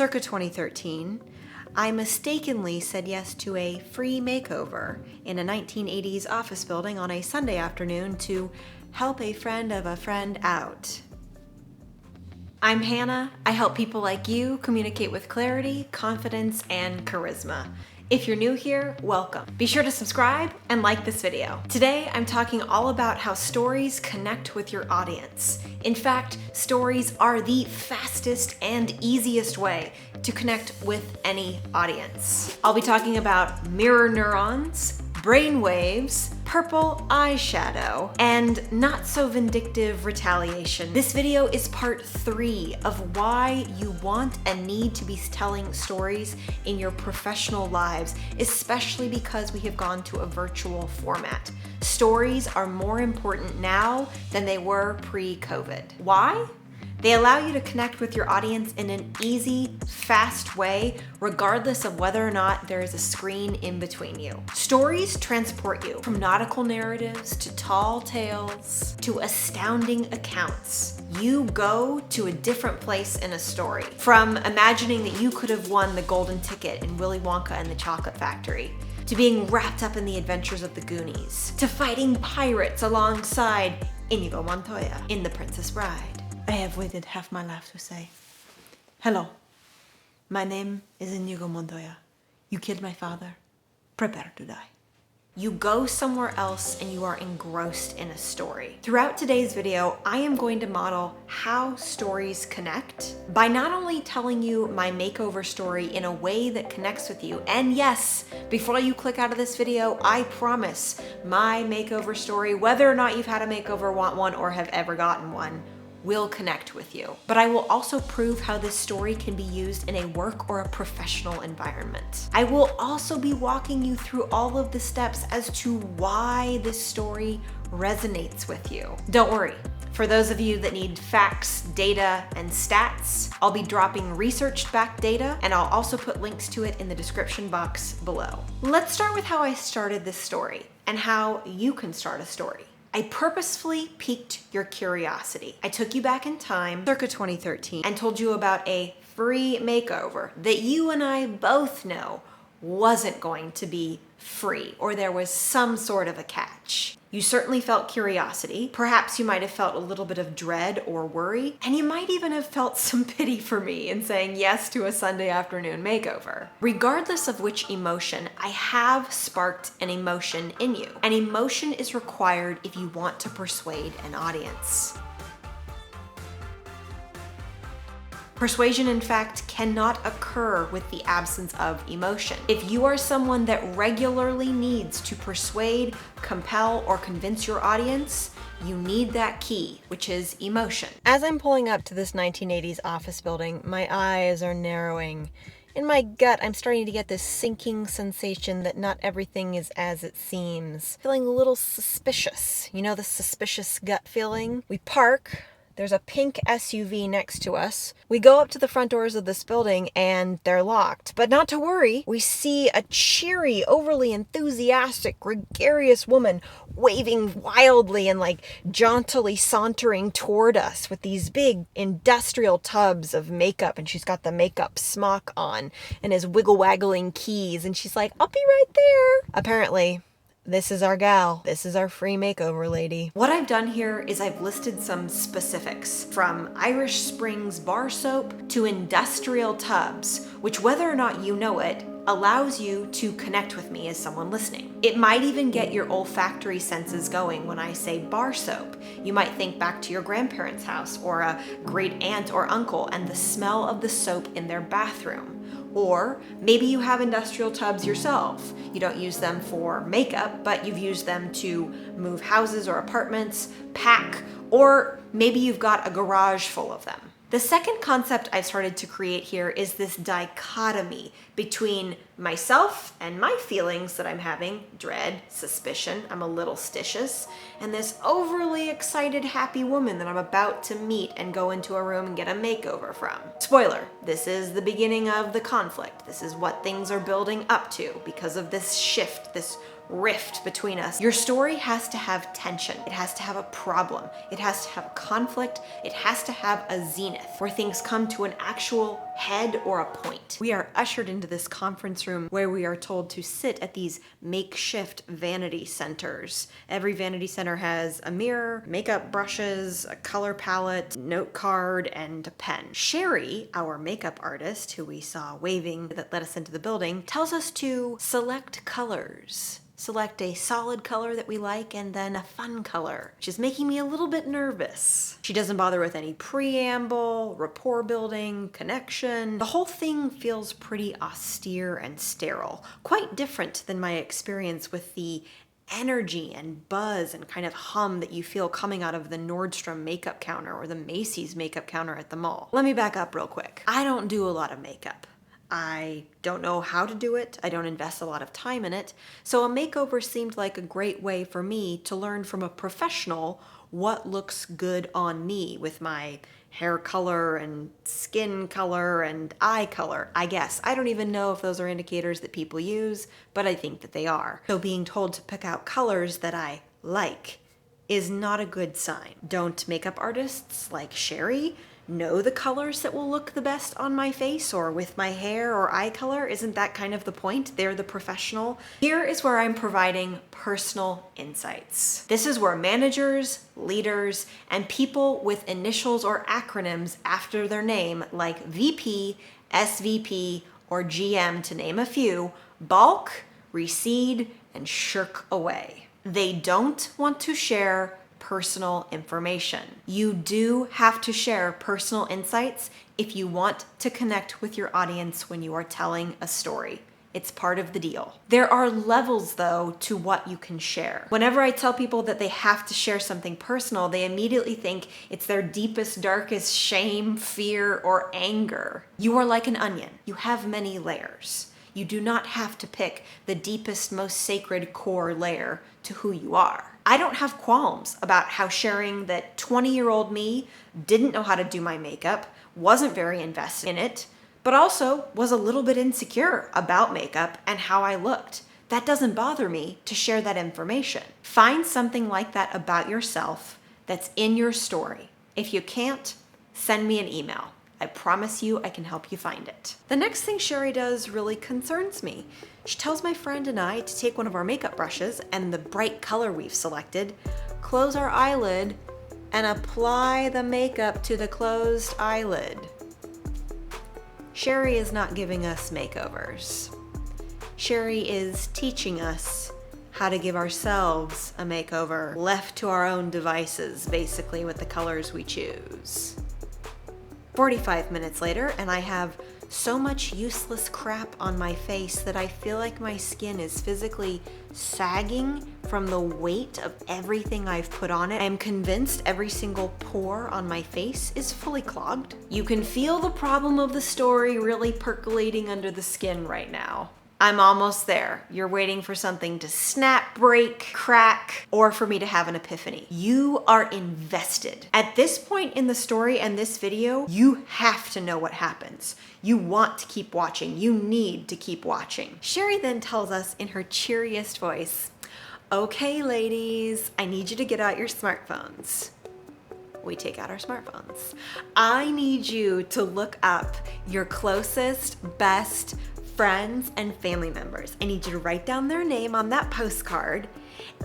Circa 2013, I mistakenly said yes to a free makeover in a 1980s office building on a Sunday afternoon to help a friend of a friend out. I'm Hannah. I help people like you communicate with clarity, confidence, and charisma. If you're new here, welcome. Be sure to subscribe and like this video. Today, I'm talking all about how stories connect with your audience. In fact, stories are the fastest and easiest way to connect with any audience. I'll be talking about mirror neurons, brain waves, purple eyeshadow, and not so vindictive retaliation. This video is part 3 of why you want and need to be telling stories in your professional lives, especially because we have gone to a virtual format. Stories are more important now than they were pre-COVID. Why? They allow you to connect with your audience in an easy, fast way, regardless of whether or not there is a screen in between you. Stories transport you from nautical narratives to tall tales to astounding accounts. You go to a different place in a story. From imagining that you could have won the golden ticket in Willy Wonka and the Chocolate Factory, to being wrapped up in the adventures of the Goonies, to fighting pirates alongside Inigo Montoya in The Princess Bride. I have waited half my life to say, hello, my name is Inigo Montoya. You killed my father. Prepare to die. You go somewhere else and you are engrossed in a story. Throughout today's video, I am going to model how stories connect by not only telling you my makeover story in a way that connects with you, and yes, before you click out of this video, I promise my makeover story, whether or not you've had a makeover, want one, or have ever gotten one, will connect with you. But I will also prove how this story can be used in a work or a professional environment. I will also be walking you through all of the steps as to why this story resonates with you. Don't worry. For those of you that need facts, data, and stats, I'll be dropping research-backed data, and I'll also put links to it in the description box below. Let's start with how I started this story and how you can start a story. I purposefully piqued your curiosity. I took you back in time, circa 2013, and told you about a free makeover that you and I both know wasn't going to be free, or there was some sort of a catch. You certainly felt curiosity. Perhaps you might have felt a little bit of dread or worry, and you might even have felt some pity for me in saying yes to a Sunday afternoon makeover. Regardless of which emotion, I have sparked an emotion in you. An emotion is required if you want to persuade an audience. Persuasion, in fact, cannot occur with the absence of emotion. If you are someone that regularly needs to persuade, compel, or convince your audience, you need that key, which is emotion. As I'm pulling up to this 1980s office building, my eyes are narrowing. In my gut, I'm starting to get this sinking sensation that not everything is as it seems. Feeling a little suspicious. You know, the suspicious gut feeling? We park. There's a pink SUV next to us. We go up to the front doors of this building and they're locked. But not to worry, we see a cheery, overly enthusiastic, gregarious woman waving wildly and like jauntily sauntering toward us with these big industrial tubs of makeup, and she's got the makeup smock on and is wiggle-waggling keys, and she's like, I'll be right there. Apparently, this is our gal. This is our free makeover lady. What I've done here is I've listed some specifics, from Irish Springs bar soap to industrial tubs, which, whether or not you know it, allows you to connect with me as someone listening. It might even get your olfactory senses going when I say bar soap. You might think back to your grandparents' house or a great aunt or uncle and the smell of the soap in their bathroom. Or maybe you have industrial tubs yourself. You don't use them for makeup, but you've used them to move houses or apartments, pack, or maybe you've got a garage full of them. The second concept I've started to create here is this dichotomy between myself and my feelings that I'm having, dread, suspicion, I'm a little stitious, and this overly excited, happy woman that I'm about to meet and go into a room and get a makeover from. Spoiler, this is the beginning of the conflict. This is what things are building up to because of this shift, this rift between us. Your story has to have tension. It has to have a problem. It has to have a conflict. It has to have a zenith where things come to an actual head or a point. We are ushered into this conference room where we are told to sit at these makeshift vanity centers. Every vanity center has a mirror, makeup brushes, a color palette, note card, and a pen. Sherry, our makeup artist, who we saw waving that led us into the building, tells us to select colors. Select a solid color that we like and then a fun color, which is making me a little bit nervous. She doesn't bother with any preamble, rapport building, connection. The whole thing feels pretty austere and sterile, quite different than my experience with the energy and buzz and kind of hum that you feel coming out of the Nordstrom makeup counter or the Macy's makeup counter at the mall. Let me back up real quick. I don't do a lot of makeup. I don't know how to do it. I don't invest a lot of time in it. So a makeover seemed like a great way for me to learn from a professional what looks good on me with my hair color and skin color and eye color, I guess. I don't even know if those are indicators that people use, but I think that they are. So being told to pick out colors that I like is not a good sign. Don't makeup artists like Sherry know the colors that will look the best on my face or with my hair or eye color? Isn't that kind of the point? They're the professional. Here is where I'm providing personal insights. This is where managers, leaders, and people with initials or acronyms after their name, like VP, SVP, or GM, to name a few, balk, recede, and shirk away. They don't want to share personal information. You do have to share personal insights if you want to connect with your audience when you are telling a story. It's part of the deal. There are levels, though, to what you can share. Whenever I tell people that they have to share something personal, they immediately think it's their deepest, darkest shame, fear, or anger. You are like an onion. You have many layers. You do not have to pick the deepest, most sacred core layer to who you are. I don't have qualms about how sharing that 20-year-old me didn't know how to do my makeup, wasn't very invested in it, but also was a little bit insecure about makeup and how I looked. That doesn't bother me to share that information. Find something like that about yourself that's in your story. If you can't, send me an email. I promise you I can help you find it. The next thing Sherry does really concerns me. She tells my friend and I to take one of our makeup brushes and the bright color we've selected, close our eyelid, and apply the makeup to the closed eyelid. Sherry is not giving us makeovers. Sherry is teaching us how to give ourselves a makeover, left to our own devices, basically, with the colors we choose. 45 minutes later, and I have so much useless crap on my face that I feel like my skin is physically sagging from the weight of everything I've put on it. I am convinced every single pore on my face is fully clogged. You can feel the problem of the story really percolating under the skin right now. I'm almost there. You're waiting for something to snap, break, crack, or for me to have an epiphany. You are invested. At this point in the story and this video, you have to know what happens. You want to keep watching. You need to keep watching. Sherry then tells us in her cheeriest voice, "Okay, ladies, I need you to get out your smartphones." We take out our smartphones. I need you to look up your closest, best friends and family members. I need you to write down their name on that postcard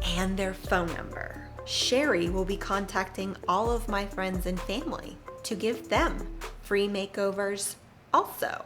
and their phone number. Sherry will be contacting all of my friends and family to give them free makeovers also.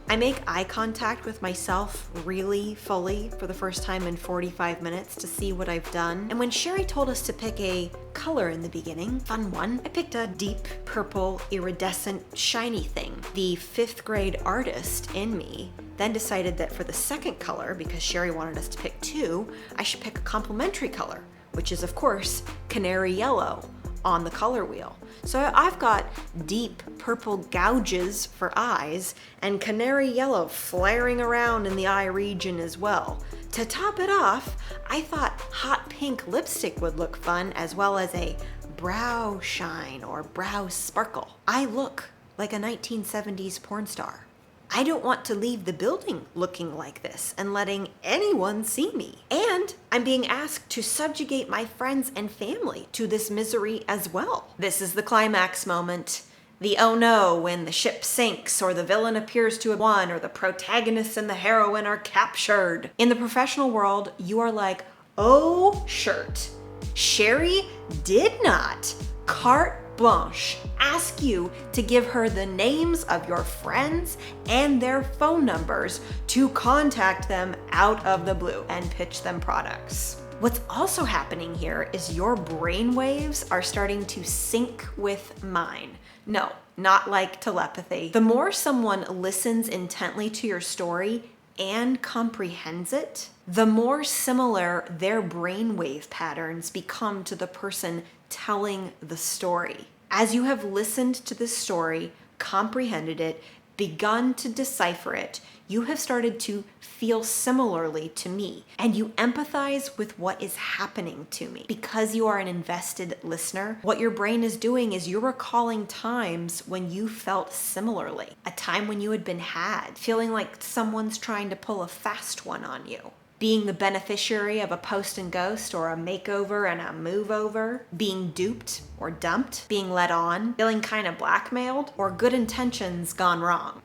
I make eye contact with myself really fully for the first time in 45 minutes to see what I've done. And when Sherry told us to pick a color in the beginning, fun one, I picked a deep purple iridescent shiny thing. The 5th grade artist in me then decided that for the second color, because Sherry wanted us to pick 2, I should pick a complementary color, which is of course canary yellow on the color wheel. So I've got deep purple gouges for eyes and canary yellow flaring around in the eye region as well. To top it off, I thought hot pink lipstick would look fun, as well as a brow shine or brow sparkle. I look like a 1970s porn star. I don't want to leave the building looking like this and letting anyone see me. And I'm being asked to subjugate my friends and family to this misery as well. This is the climax moment. The oh no when the ship sinks or the villain appears to have won or the protagonist and the heroine are captured. In the professional world, you are like, oh shirt. Sherry did not carte blanche ask you to give her the names of your friends and their phone numbers to contact them out of the blue and pitch them products. What's also happening here is your brain waves are starting to sync with mine. No, not like telepathy. The more someone listens intently to your story and comprehends it, the more similar their brainwave patterns become to the person telling the story. As you have listened to the story, comprehended it, begun to decipher it, you have started to feel similarly to me, and you empathize with what is happening to me. Because you are an invested listener, what your brain is doing is you're recalling times when you felt similarly. A time when you had been had, feeling like someone's trying to pull a fast one on you. Being the beneficiary of a post and ghost or a makeover and a move over, being duped or dumped, being led on, feeling kind of blackmailed, or good intentions gone wrong.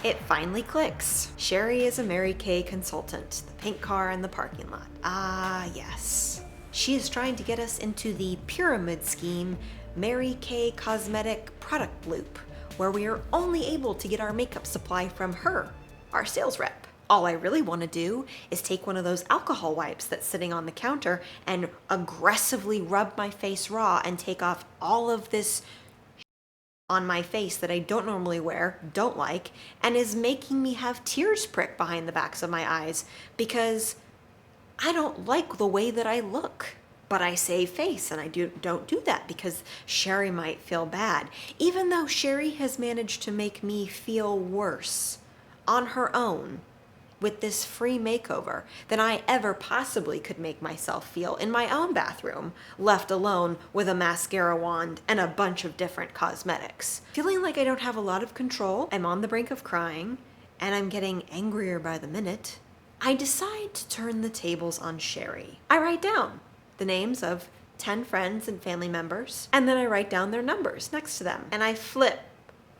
It finally clicks. Sherry is a Mary Kay consultant, the pink car in the parking lot. Ah, yes. She is trying to get us into the pyramid scheme Mary Kay cosmetic product loop, where we are only able to get our makeup supply from her, our sales rep. All I really want to do is take one of those alcohol wipes that's sitting on the counter and aggressively rub my face raw and take off all of this on my face that I don't normally wear, don't like, and is making me have tears prick behind the backs of my eyes because I don't like the way that I look. But I save face, and I don't do that because Sherry might feel bad, even though Sherry has managed to make me feel worse on her own with this free makeover than I ever possibly could make myself feel in my own bathroom, left alone with a mascara wand and a bunch of different cosmetics. Feeling like I don't have a lot of control, I'm on the brink of crying, and I'm getting angrier by the minute, I decide to turn the tables on Sherry. I write down the names of 10 friends and family members, and then I write down their numbers next to them, and I flip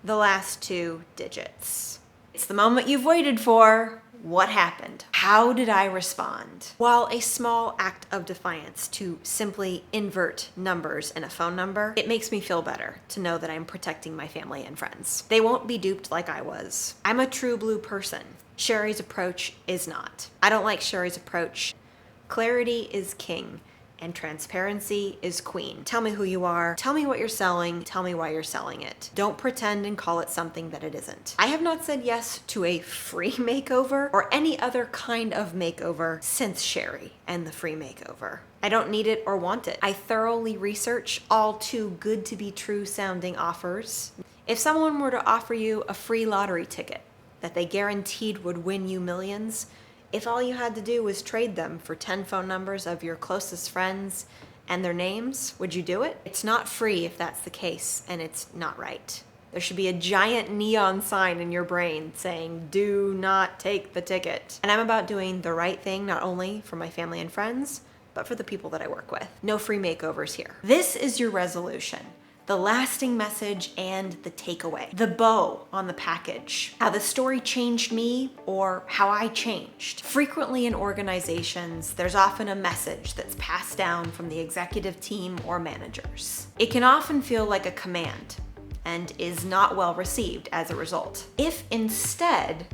the last 2 digits. It's the moment you've waited for. What happened? How did I respond? While a small act of defiance to simply invert numbers in a phone number, it makes me feel better to know that I'm protecting my family and friends. They won't be duped like I was. I'm a true blue person. Sherry's approach is not. I don't like Sherry's approach. Clarity is king. And transparency is queen. Tell me who you are, tell me what you're selling, tell me why you're selling it. Don't pretend and call it something that it isn't. I have not said yes to a free makeover or any other kind of makeover since Sherry and the free makeover. I don't need it or want it. I thoroughly research all too good to be true sounding offers. If someone were to offer you a free lottery ticket that they guaranteed would win you millions, if all you had to do was trade them for 10 phone numbers of your closest friends and their names, would you do it? It's not free if that's the case, and it's not right. There should be a giant neon sign in your brain saying, do not take the ticket. And I'm about doing the right thing, not only for my family and friends, but for the people that I work with. No free makeovers here. This is your resolution. The lasting message and the takeaway. The bow on the package. How the story changed me or how I changed. Frequently in organizations, there's often a message that's passed down from the executive team or managers. It can often feel like a command and is not well received as a result. If instead,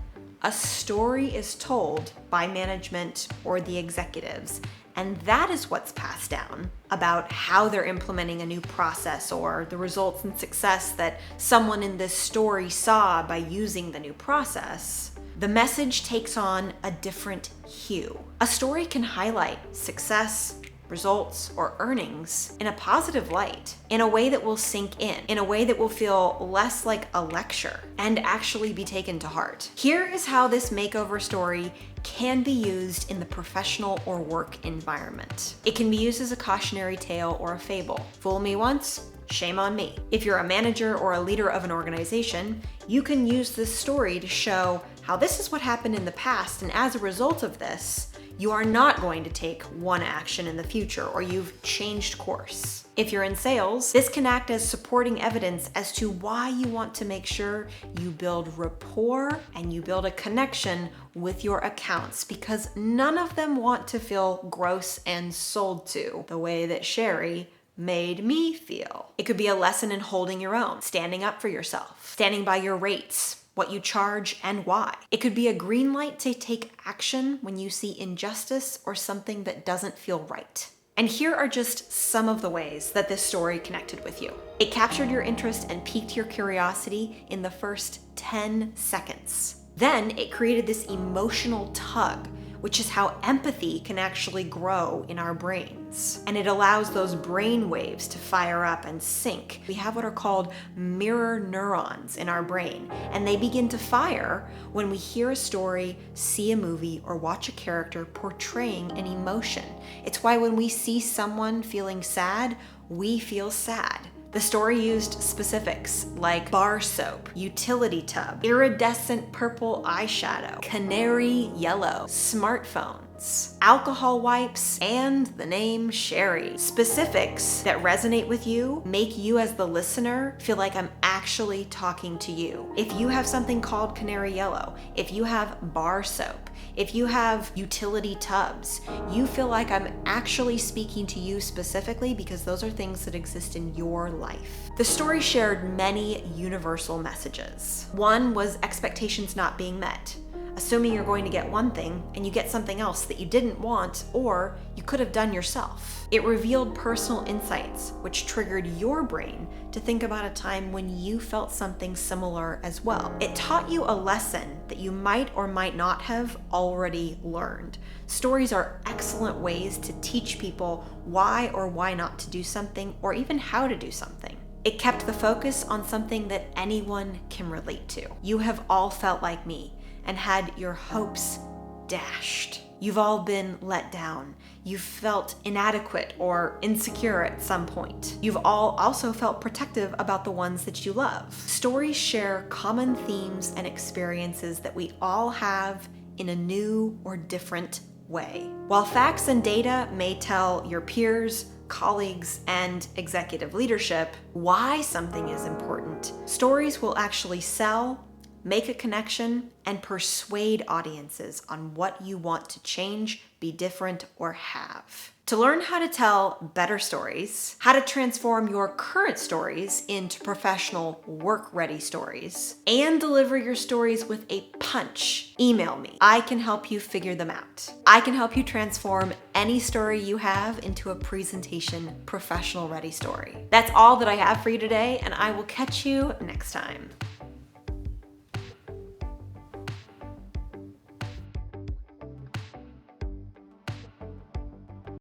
a story is told by management or the executives, and that is what's passed down about how they're implementing a new process or the results and success that someone in this story saw by using the new process, the message takes on a different hue. A story can highlight success, results, or earnings in a positive light, in a way that will sink in a way that will feel less like a lecture and actually be taken to heart. Here is how this makeover story can be used in the professional or work environment. It can be used as a cautionary tale or a fable. Fool me once, shame on me. If you're a manager or a leader of an organization, you can use this story to show how this is what happened in the past, and as a result of this, you are not going to take one action in the future, or you've changed course. If you're in sales, this can act as supporting evidence as to why you want to make sure you build rapport and you build a connection with your accounts, because none of them want to feel gross and sold to the way that Sherry made me feel. It could be a lesson in holding your own, standing up for yourself, standing by your rates, what you charge and why. It could be a green light to take action when you see injustice or something that doesn't feel right. And here are just some of the ways that this story connected with you. It captured your interest and piqued your curiosity in the first 10 seconds. Then it created this emotional tug, which is how empathy can actually grow in our brains. And it allows those brain waves to fire up and sync. We have what are called mirror neurons in our brain, and they begin to fire when we hear a story, see a movie, or watch a character portraying an emotion. It's why when we see someone feeling sad, we feel sad. The story used specifics like bar soap, utility tub, iridescent purple eyeshadow, canary yellow, smartphones, alcohol wipes, and the name Sherry. Specifics that resonate with you make you as the listener feel like I'm actually talking to you. If you have something called canary yellow, if you have bar soap, if you have utility tubs, you feel like I'm actually speaking to you specifically because those are things that exist in your life. The story shared many universal messages. One was expectations not being met, assuming you're going to get one thing and you get something else that you didn't want or you could have done yourself. It revealed personal insights, which triggered your brain to think about a time when you felt something similar as well. It taught you a lesson that you might or might not have already learned. Stories are excellent ways to teach people why or why not to do something, or even how to do something. It kept the focus on something that anyone can relate to. You have all felt like me and had your hopes dashed. You've all been let down. You've felt inadequate or insecure at some point. You've all also felt protective about the ones that you love. Stories share common themes and experiences that we all have in a new or different way. While facts and data may tell your peers, colleagues, and executive leadership why something is important, stories will actually sell, make a connection, and persuade audiences on what you want to change, be different, or have. To learn how to tell better stories, how to transform your current stories into professional work-ready stories, and deliver your stories with a punch, email me. I can help you figure them out. I can help you transform any story you have into a presentation professional-ready story. That's all that I have for you today, and I will catch you next time.